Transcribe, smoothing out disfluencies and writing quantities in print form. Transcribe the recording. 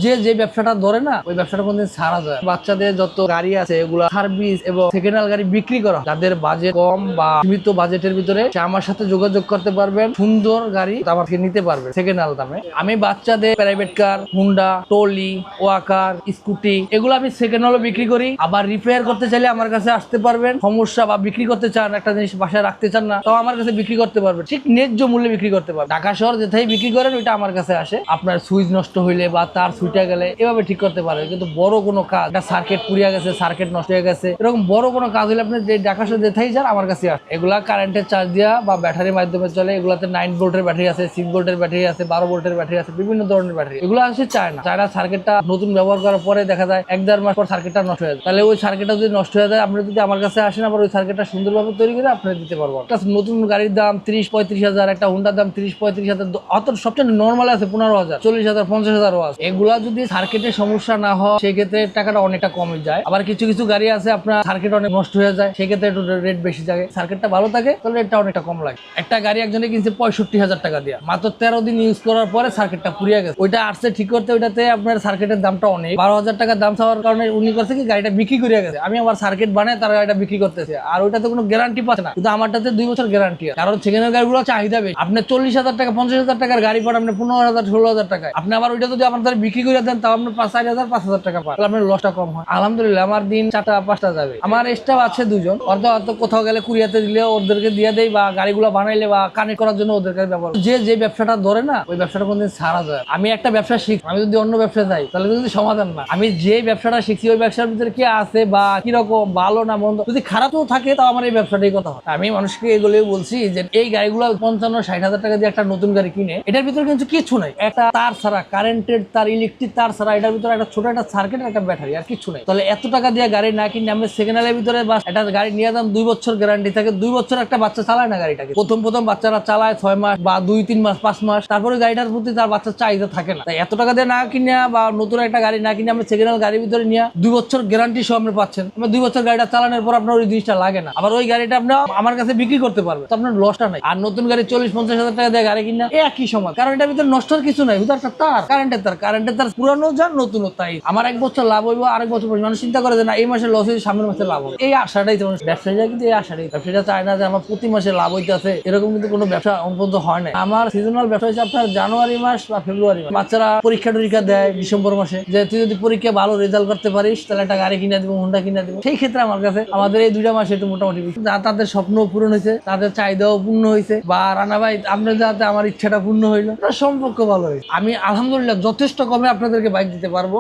যে ব্যবসাটা ধরে না ওই ব্যবসাটা কোনদিন ছাড়া যায়। বাচ্চাদের যত গাড়ি আছে এগুলা সার্ভিস এবং সেকেন্ড হ্যান্ড গাড়ি বিক্রি করা, যাদের বাজেট কম বা সীমিত বাজেটের ভিতরে সে আমার সাথে যোগাযোগ করতে পারবেন, সুন্দর গাড়ি আমাকে নিতে পারবে সেকেন্ড হ্যান্ড দামে। আমি বাচ্চাদের private car, Honda, trolley, walker, scooty এগুলো আমি সেকেন্ড হ্যান্ডও বিক্রি করি। আবার রিপেয়ার করতে চাইলে আমার কাছে আসতে পারবেন। সমস্যা বা বিক্রি করতে চান, একটা জিনিস বাসায় রাখতে চান না, তো আমার কাছে বিক্রি করতে পারবেন, ঠিক ন্যায্য মূল্যে বিক্রি করতে পারবেন। ঢাকা শহর যেটাই বিক্রি করেন ওইটা আমার কাছে আসে। আপনার সুইচ নষ্ট হইলে বা তার সুইটা গেলে এভাবে ঠিক করতে পারবেন। কিন্তু বড় কোনো কাজ, একটা সার্কিট পুড়িয়া গেছে, সার্কিট নষ্ট হয়ে গেছে, এরকম বড় কোনো কাজ হলে আপনি যে ঢাকা শহর যেটাই যান আমার কাছে আসে। এগুলা কারেন্টের চার্জ দিয়া বা ব্যাটারির মাধ্যমে চলে। এগুলাতে 9 ভোল্টের ব্যাটারি আছে, 6 ভোল্টের ব্যাটারি আছে, 12 ভোল্টের ব্যাটারি আছে, বিভিন্ন ধরনের ব্যাটারি। এগুলো আসে চায়না সার্কিটটা নতুন ব্যবহার করার পরে দেখা যায় 1-1.5 মাস পর সার্কিটটা নষ্ট হয়ে যায়। তাহলে ওই সার্কিটটা যদি নষ্ট হয়ে যায়, আপনি যদি আমার কাছে আসেন, আবার ওই সার্কিটটা সুন্দরভাবে তৈরি করে আপনি দিতে পারবো। একটা নতুন গাড়ির দাম 30-35 হাজার, একটা হুন্ডার দাম 30-35 হাজার, অত সবচেয়ে নর্মাল আছে 15 হাজার, 40 হাজার, 50 হাজারও আছে। এগুলা যদি সার্কিটের সমস্যা না হয় সেক্ষেত্রে টাকাটা অনেকটা কমে যায়। আবার কিছু কিছু গাড়ি আছে আপনার সার্কিট অনেক নষ্ট হয়ে যায়, সেক্ষেত্রে একটু রেট বেশি যায়। সার্কিটটা ভালো থাকে তাহলে রেটটা অনেকটা কম লাগে। একটা গাড়ি একজনে কিনছে 65 হাজার টাকা দিয়ে, মাত্র 13 দিন ইউজ করার পরে সার্কিটটা পুড়িয়ে গেছে। ওইটা আসছে ঠিক করতে, ওইটাতে আপনার সার্কিটের দামটা অনেক, 12 হাজার টাকা দাম চাওয়ার কারণে উনি করছে কি গাড়িটা বিক্রি করে গেছে। আমি আমার সার্কিট বানাই তার গাড়িটা বিক্রি করতেছে, আর ওইটাতে কোনো গ্যারান্টি পাচ্ছে না, কিন্তু আমারটাতে 2 বছর গ্যারান্টি। কারণ সেকেন্ড গাড়িগুলো চাহিদা বেশি। আপনি 40 হাজার টাকা 50 হাজার টাকার গাড়ি পান আপনি 15 হাজার 16 হাজার টাকায়, আপনি আবার ওইটা যদি আমার বিক্রি করে দেন তাও আপনি 4 হাজার 5 হাজার টাকা পান, তাহলে আপনার লসটা কম হয়। আলহামদুলিল্লাহ আমার দিন 4টা-5টা যাবে। আমার স্টাফ আছে 2 জন, অর্ধ কোথাও গেলে কুরিয়াতে দিলে ওদেরকে দিয়ে দেয়, বা গাড়িগুলো বানাইলে বা কানেক্ট করার জন্য ওদেরকে ব্যবহার। যে ব্যবসাটা ধরে না ওই ব্যবসাটা কোনদিন ছাড়া যায়। আমি একটা ব্যবসা শিখি, আমি যদি অন্য ব্যবসা যাই তাহলে যদি সমাধান না। আমি যে ব্যবসাটা শিখছি ওই ব্যবসার ভিতরে কি আছে বা কিরকম ভালো না মন্দ, যদি খারাপও থাকে তাও আমার এই ব্যবসাটাই কথা হয়। আমি মানুষকে এগুলোই বলছি যে এই গাড়িগুলো 55-60 হাজার টাকা দিয়ে একটা নতুন গাড়ি কিনে, এটার ভিতরে কিন্তু কিছু নাই, একটা তার ছাড়া, কারেন্টের তার, ইলেকট্রিক তার ছাড়া, এটার ভিতরে একটা ছোট একটা সার্কিট, একটা ব্যাটারি, আর কিছু নাই। তাহলে এত টাকা দিয়ে গাড়ি না কিনে আমি সেকেন্ড হ্যান্ডের ভিতরে বা একটা গাড়ি নিয়ে যান, 2 বছর গ্যারান্টি থাকে। 2 বছর একটা বাচ্চা চালায় না গাড়িটাকে, প্রথম বাচ্চারা চালায় 6 মাস বা 2-3 মাস 5 মাস, তারপরে গাড়িটার প্রতি তার বাচ্চার চাহিদা থাকে না। তাই এত টাকা দিয়ে না কিনে বা নতুন একটা গাড়ি না কিনে আমি সেকেন্ড হ্যান্ড গাড়ির ভিতরে নিয়ে 2 বছর গ্যারান্টি সহ আপনি পাচ্ছেন। আমার 2 বছর গাড়িটা চালানোর পর আপনার ওই জিনিসটা লাগে না, আবার ওই গাড়িটা আপনি আমার কাছে বিক্রি করতে পারবেন, তো আপনার লসটা নাই। আর নতুন গাড়ি 40-50 হাজার টাকা দিয়ে গাড়ি কিনা একই সমান, কারণ এটার ভিতরে নষ্টের কিছু নাই। একটা তার, কারেন্টের তার পুরানো যান নতুন, তাই আমার 1 বছর লাভ হইব, আরেক বছর মানুষ চিন্তা করে যে না এই মাসে লস হয়েছে, সামনের মাসে লাভ হবে, এই আশাটাই তো ব্যবসায়ীরা, কিন্তু এই আশাটাই। ব্যবসায়ীরা চায় না যে আমার প্রতি মাসে লাভ হইতে আছে, এরকম কিন্তু কোনো ব্যবসা অন্তত হয় না। আমার সিজনাল ব্যবসা হচ্ছে আপনার জানুয়ারি মাস বা ফেব্রুয়ারি মাস। বাচ্চারা পরীক্ষা দেয় ডিসেম্বর মাসে, যে তুই যদি পরীক্ষা ভালো রেজাল্ট করতে পারিস তাহলে একটা গাড়ি কিনে দিব, হুন্ডা কিনে দিব। সেই ক্ষেত্রে আমার কাছে আমাদের এই 2টা মাসে একটু মোটামুটি যা তাদের স্বপ্ন পূরণ হয়েছে, তাদের চাহিদাও পূর্ণ হয়েছে, বা রানা ভাই আপনার যাতে আমার ইচ্ছাটা পূর্ণ হইলো, সম্পর্ক ভালো হয়েছে। আমি আলহামদুলিল্লাহ যথেষ্ট কমে আপনাদেরকে বাইক দিতে পারবো।